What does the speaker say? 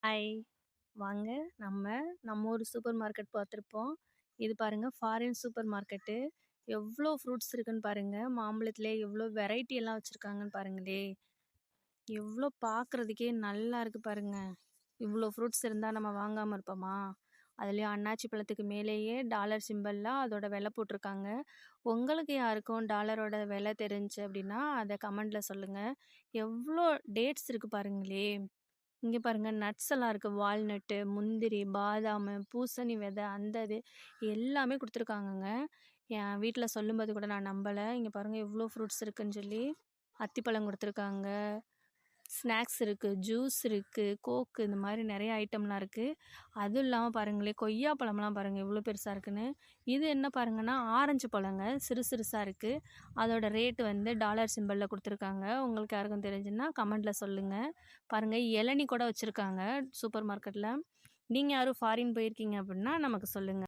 Hi! வாங்க நம்ம ஊர் சூப்பர் மார்க்கெட் பார்த்துருப்போம். இது பாருங்க ஃபாரின் சூப்பர் மார்க்கெட்டு. எவ்ளோ ஃப்ரூட்ஸ் இருக்குன்னு பாருங்க. மாம்பழத்திலே எவ்ளோ வெரைட்டி எல்லாம் வச்சிருக்காங்கன்னு பாருங்களே! எவ்ளோ பார்க்குறதுக்கே நல்லா இருக்கு பாருங்க. இவ்ளோ ஃப்ரூட்ஸ் இருந்தா நம்ம வாங்காம இருப்போமா? அதுலயும் அன்னாச்சி பழத்துக்கு மேலேயே டாலர் சிம்பல்ல அதோட விலை போட்டிருக்காங்க. உங்களுக்கு யாருக்கும் டாலரோட விலை தெரிஞ்சுச்சு அப்டின்னா, அத கமெண்ட்ல சொல்லுங்க. எவ்ளோ டேட்ஸ் இருக்கு பாருங்களே! இங்க பாருங்க நட்ஸ் எல்லாம் இருக்கு. வால்நட்டு, முந்திரி, பாதாமு, பூசணி விதை அந்த இது எல்லாமே குடுத்துருக்காங்கங்க. என் வீட்ல சொல்லும்போது கூட நான் நம்பல. இங்க பாருங்க எவ்ளோ ஃப்ரூட்ஸ் இருக்குன்னு சொல்லி. அத்திப்பழம் குடுத்துருக்காங்க. ஸ்நாக்ஸ் இருக்கு, ஜூஸ் இருக்கு, கோக்கு இந்த மாரி நெறைய ஐட்டம்லாம் இருக்கு. அதுவும் இல்லாம பாருங்களேன், கொய்யா பழம்லாம் பாருங்க எவ்ளோ பெருசா இருக்குன்னு. இது என்ன பாருங்கன்னா, ஆரஞ்சு பழங்க. சிறு சிறுசா இருக்கு. அதோட ரேட் வந்து டாலர் சிம்பல்ல குடுத்துருக்காங்க. உங்களுக்கு யாருக்கும் தெரிஞ்சுன்னா கமெண்ட்ல சொல்லுங்க. பாருங்க இளநீ கூட வச்சிருக்காங்க சூப்பர் மார்க்கெட்ல. நீங்க யாரும் ஃபாரின் போயிருக்கீங்க அப்டின்னா நமக்கு சொல்லுங்க.